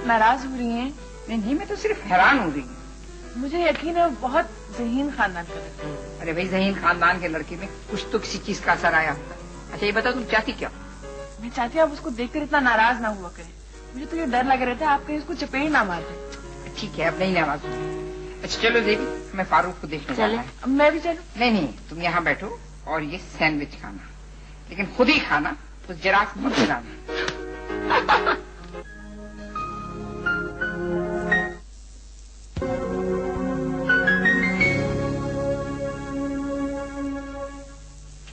आप नाराज हो रही हैं? नहीं, मैं तो सिर्फ हैरान हो रही हूँ। मुझे यकीन है बहुत ज़हीन खानदान का लड़का। अरे भाई, ज़हीन खानदान के लड़के में कुछ तो किसी चीज का असर आया होगा। अच्छा ये बताओ, तुम चाहती क्या? मैं चाहती हूँ आप उसको देखकर इतना नाराज ना हुआ करें। मुझे तो ये डर लग रहा था आप कहीं उसको चपेट ना मार दें। ठीक है, अब नहीं नाराज हूँ। अच्छा चलो देवी, मैं फारूक को देखने जा रहा हूँ। मैं भी चलूं? नहीं, तुम यहाँ बैठो और ये सैंडविच खाना, लेकिन खुद ही खाना, तो जरा मत खिलाना।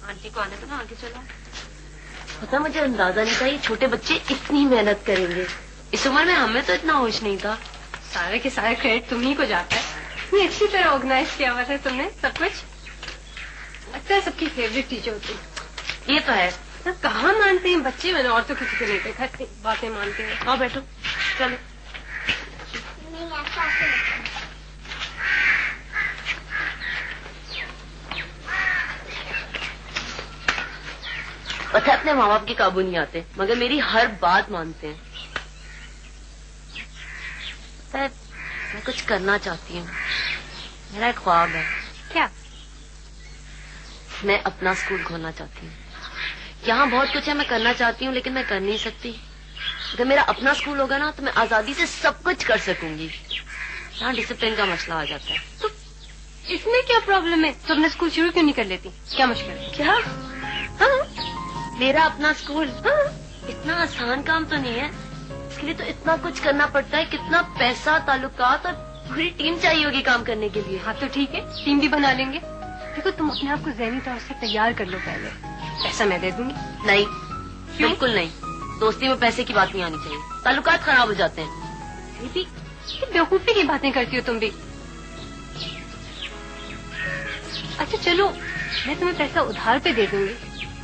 आंटी को आने दो ना, आगे चलो। पता मुझे अंदाजा नहीं था ये छोटे बच्चे इतनी मेहनत करेंगे। इस उम्र में हमें तो इतना होश नहीं था। सारे के सारे क्रेडिट तुम ही को जाता है। इतनी अच्छी तरह ऑर्गेनाइज किया हुआ था तुमने सब कुछ। लगता है सबकी फेवरेट टीचर होती। ये तो है। कहाँ मानते हैं बच्चे, मैंने औरतों किसी को नहीं देखा बातें मानते हैं। आओ बैठो, चलो। पता है अपने माँ बाप के काबू नहीं आते, मगर मेरी हर बात मानते हैं। पता है मैं कुछ करना चाहती हूँ, मेरा एक ख्वाब है। क्या? मैं अपना स्कूल खोलना चाहती हूँ। यहाँ बहुत कुछ है मैं करना चाहती हूँ, लेकिन मैं कर नहीं सकती। अगर मेरा अपना स्कूल होगा ना तो मैं आजादी से सब कुछ कर सकूंगी। यहाँ डिसिप्लिन का मसला आ जाता है। तो इसमें क्या प्रॉब्लम है? तो अपना स्कूल शुरू क्यों नहीं कर लेती? क्या मुश्किल है? क्या? हाँ, मेरा अपना स्कूल। हाँ, इतना आसान काम तो नहीं है। इसके लिए तो इतना कुछ करना पड़ता है, कितना पैसा, ताल्लुकात और पूरी टीम चाहिए होगी काम करने के लिए। हाँ तो ठीक है, टीम भी बना लेंगे। देखो तुम अपने आप को ज़हनी तौर से तैयार कर लो पहले। पैसा मैं दे दूंगी। नहीं, बिल्कुल नहीं। दोस्ती में पैसे की बात नहीं आनी चाहिए, ताल्लुकात खराब हो जाते हैं। दीदी, बेवकूफी की बातें करती हो तुम भी। अच्छा चलो, मैं तुम्हें पैसा उधार पे दे दूंगी,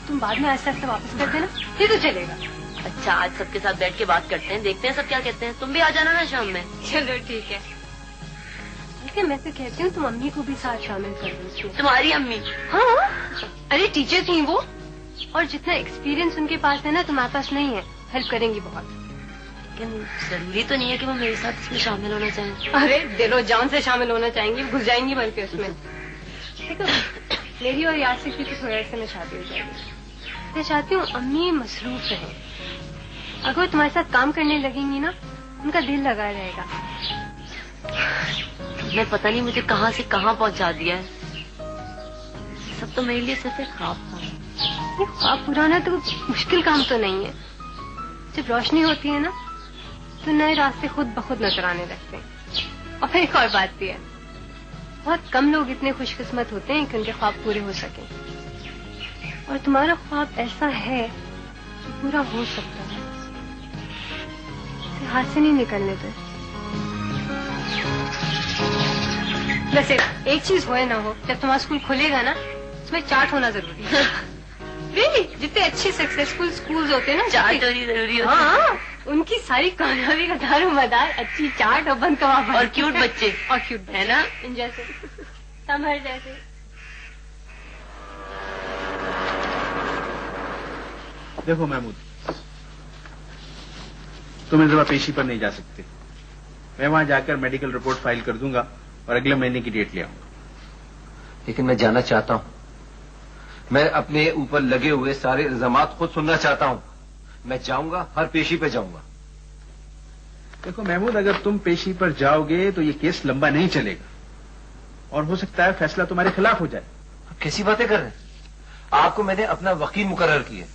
तुम बाद में आहिस्ता आहिस्ता वापस कर देना, ये तो चलेगा। अच्छा आज सबके साथ बैठ के बात करते हैं, देखते हैं सब क्या कहते हैं। तुम भी आ जाना ना शाम में। चलो ठीक है। लेकिन मैं तो कहती हूँ तुम अम्मी को भी साथ शामिल कर दो। तुम्हारी अम्मी? हाँ, अरे टीचर थी वो, और जितना एक्सपीरियंस उनके पास है ना तुम्हारे पास नहीं है। हेल्प करेंगी बहुत। लेकिन जरूरी तो नहीं है कि वो मेरे साथ इसमें शामिल होना चाहें। अरे दिलो जान से शामिल होना चाहेंगी, घुस जाएंगी बल्कि उसमें। देखो मेरी और यासिर की तो थोड़े ऐसे में शादी हो जाएगी। मैं चाहती हूँ अम्मी मसरूफ रहे। अगर वो तुम्हारे साथ काम करने लगेंगी ना, उनका दिल लगा रहेगा। मैं पता नहीं मुझे कहाँ से कहाँ पहुँचा दिया है। सब तो मेरे लिए सिर्फ एक ख्वाब था। ये ख्वाब पुराना तो मुश्किल काम तो नहीं है। जब रोशनी होती है ना तो नए रास्ते खुद ब खुद नजर आने लगते हैं। और फिर एक और बात भी है, बहुत कम लोग इतने खुशकिस्मत होते हैं कि उनके ख्वाब पूरे हो सके। और तुम्हारा ख्वाब ऐसा है जो पूरा हो सकता है, इसे हाथ से नहीं निकलने दो। वैसे एक चीज हो या ना हो, जब तुम्हारा स्कूल खुलेगा ना उसमें चार्ट होना जरूरी है। really? जितने अच्छे सक्सेसफुल स्कूल्स होते हैं ना, चार्ट होनी जरूरी होती है। हाँ, उनकी सारी कामयाबी का दारोमदार अच्छी चार्ट और बंद कबाब और क्यूट बच्चे और क्यूट है ना, इन जैसे समर जैसे। देखो महमूद, तुम इस दफा पेशी पर नहीं जा सकते। मैं वहां जाकर मेडिकल रिपोर्ट फाइल कर दूंगा और अगले महीने की डेट ले आऊंगा। लेकिन मैं जाना चाहता हूं। मैं अपने ऊपर लगे हुए सारे इल्जामात खुद सुनना चाहता हूं। मैं जाऊंगा, हर पेशी पे जाऊंगा। देखो महमूद, अगर तुम पेशी पर जाओगे तो ये केस लंबा नहीं चलेगा और हो सकता है फैसला तुम्हारे खिलाफ हो जाए। आप कैसी बातें कर रहे हैं? आपको मैंने अपना वकील मुकर्रर किया,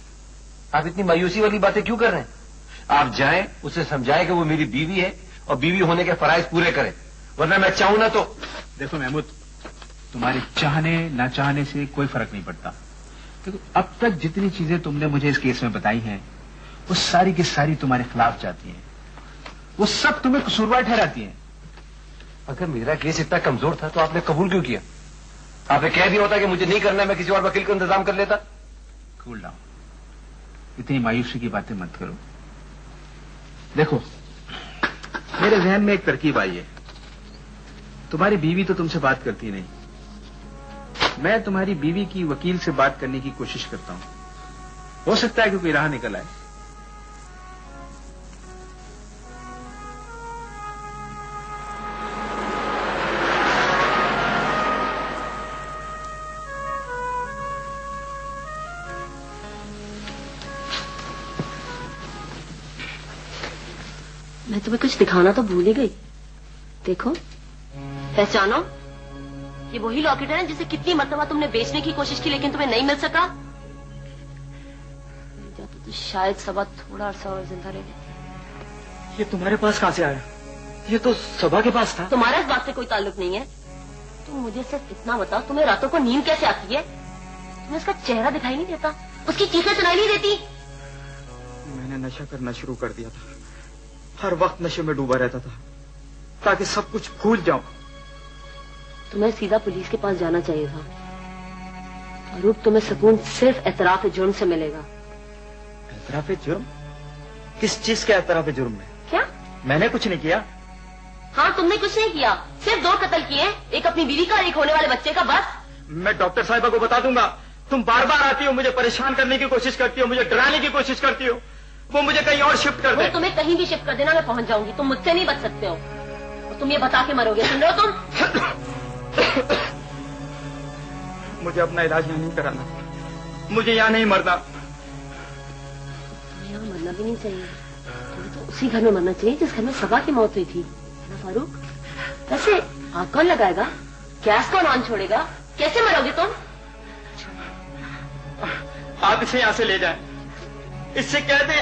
आप इतनी मायूसी वाली बातें क्यों कर रहे हैं? आप जाएं, उसे समझाएं कि वो मेरी बीवी है और बीवी होने के फराइज पूरे करें, वरना मैं चाहूं ना तो। देखो महमूद, तुम्हारे चाहने ना चाहने से कोई फर्क नहीं पड़ता। देखो अब तक जितनी चीजें तुमने मुझे इस केस में बताई हैं वो सारी की सारी तुम्हारे खिलाफ जाती हैं, वो सब तुम्हें कसूरवार ठहराती हैं। अगर मेरा केस इतना कमजोर था तो आपने कबूल क्यों किया? आपने कह दिया होता कि मुझे नहीं करना, मैं किसी और वकील को इंतजाम कर लेता। कूल डाउन, इतनी मायूसी की बातें मत करो। देखो मेरे जहन में एक तरकीब आई है। तुम्हारी बीवी तो तुमसे बात करती नहीं, मैं तुम्हारी बीवी की वकील से बात करने की कोशिश करता हूं। हो सकता है कि कोई राह निकल आए। मैं तुम्हें कुछ दिखाना तो भूल ही गई। देखो, पहचानो, ये वही लॉकेट है ना जिसे कितनी मर्तबा तुमने बेचने की कोशिश की लेकिन तुम्हें नहीं मिल सका। तो शायद सबा थोड़ा अरसा और जिंदा रह गई। ये तुम्हारे पास कहाँ से आया? ये तो सबा के पास था। तुम्हारा इस बात से कोई ताल्लुक नहीं है। तुम मुझे सिर्फ इतना बताओ, तुम्हें रातों को नींद कैसे आती है? तुम्हें उसका चेहरा दिखाई नहीं देता? उसकी चीखें सुनाई नहीं देती? मैंने नशा करना शुरू कर दिया था। हर वक्त नशे में डूबा रहता था ताकि सब कुछ भूल जाऊं। तुम्हें सीधा पुलिस के पास जाना चाहिए था फारूक। तुम्हें सुकून सिर्फ एतराफ जुर्म से मिलेगा। एतराफ जुर्म? किस चीज के एतराफ जुर्म में? क्या? मैंने कुछ नहीं किया। हाँ, तुमने कुछ नहीं किया, सिर्फ 2 कत्ल किए, एक अपनी बीवी का, एक होने वाले बच्चे का, बस। मैं डॉक्टर साहिबा को बता दूंगा। तुम बार बार आती हो, मुझे परेशान करने की कोशिश करती हो, मुझे डराने की कोशिश करती हो। वो मुझे कहीं और शिफ्ट कर दे। तुम्हें कहीं भी शिफ्ट कर देना, मैं पहुंच जाऊंगी। तुम मुझसे नहीं बच सकते हो और तुम ये बता के मरोगे, सुन रहे हो तुम? मुझे अपना इलाज यहाँ नहीं कराना, मुझे यहाँ नहीं मरना। यहाँ मरना भी नहीं चाहिए। तुम्हें तो उसी घर में मरना चाहिए जिस घर में सबा की मौत हुई थी ना फारूक? वैसे आग कौन लगाएगा? गैस कौन ऑन छोड़ेगा? कैसे मरोगे तुम? आप इसे यहाँ से ले जाएं। इससे कह दे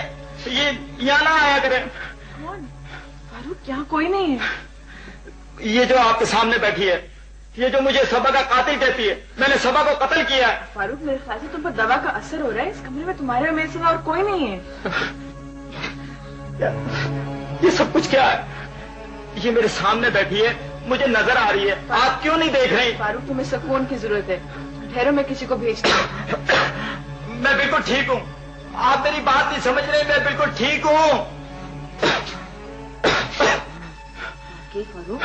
ये यहाँ ना आया करे। कौन? फारूक, यहाँ कोई नहीं है। ये जो आपके सामने बैठी है, ये जो मुझे सबा का कातिल कहती है, मैंने सबा को कत्ल किया है। फारूक, मेरे ख्याल से तुम पर दवा का असर हो रहा है। इस कमरे में तुम्हारे और मेरे सिवा और कोई नहीं है। ये सब कुछ क्या है? ये मेरे सामने बैठी है, मुझे नजर आ रही है। आप क्यों नहीं देख रही? फारूक, तुम्हें सुकून की जरूरत है। ठहरो, मैं किसी को भेजती हूँ। मैं बिल्कुल ठीक हूँ। आप मेरी बात नहीं समझ रहे। मैं बिल्कुल ठीक हूँ। फारूक,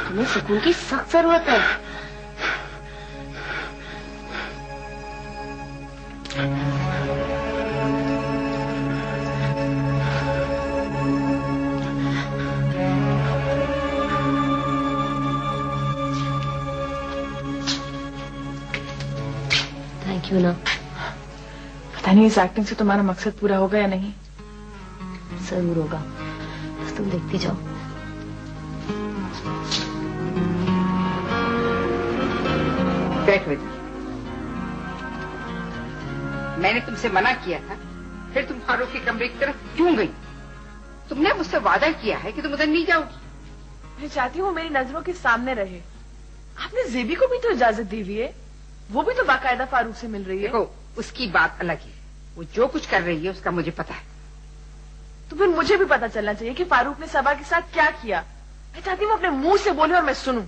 तुम्हें सुकून की सख्त जरूरत है। थैंक यू ना। पता नहीं इस एक्टिंग से तुम्हारा मकसद पूरा होगा या नहीं। जरूर होगा, बस तुम देखती जाओ। बैठो इधर। मैंने तुमसे मना किया था, फिर तुम फारूक के कमरे की तरफ क्यों गई? तुमने मुझसे वादा किया है कि तुम उधर नहीं जाओगी। मैं चाहती हूँ मेरी नजरों के सामने रहे। आपने जेबी को भी तो इजाजत दी हुई है, वो भी तो बाकायदा फारूक से मिल रही है। देखो, उसकी बात अलग है। वो जो कुछ कर रही है उसका मुझे पता है। तो फिर मुझे भी पता चलना चाहिए कि फारूक ने सबा के साथ क्या किया। मैं चाहती हूँ अपने मुंह से बोले और मैं सुनूं।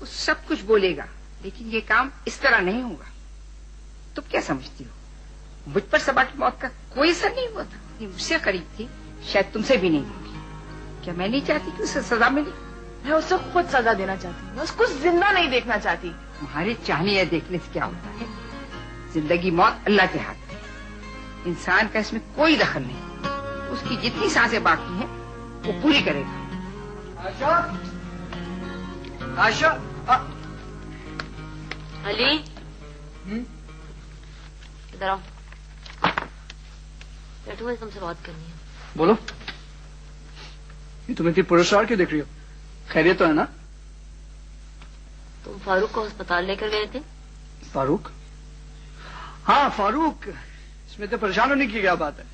वो सब कुछ बोलेगा, लेकिन ये काम इस तरह नहीं होगा। तुम क्या समझती हो, मुझ पर सबा की मौत का कोई असर नहीं हुआ था? ये मुझसे करीब थी, शायद तुमसे भी नहीं होगी। क्या मैं नहीं चाहती कि उसे सजा मिले? मैं उसे खुद सजा देना चाहती हूँ, मैं उसको जिंदा नहीं देखना चाहती। तुम्हारे चाहने या देखने से क्या होता है? जिंदगी मौत अल्लाह के हाथ में, इंसान का इसमें कोई दखल नहीं। उसकी जितनी सांसें बाकी हैं वो पूरी करेगा। आशा, आशा, अली, इधर आओ। बैठो, मुझे तुमसे बात करनी है। बोलो। ये तुम इतनी पुरस्कार क्यों देख रही हो? खैरियत तो है ना? तुम फारूक को अस्पताल लेकर गए थे? फारूक? हाँ, फारूक। इसमें तो परेशान होने की क्या बात है?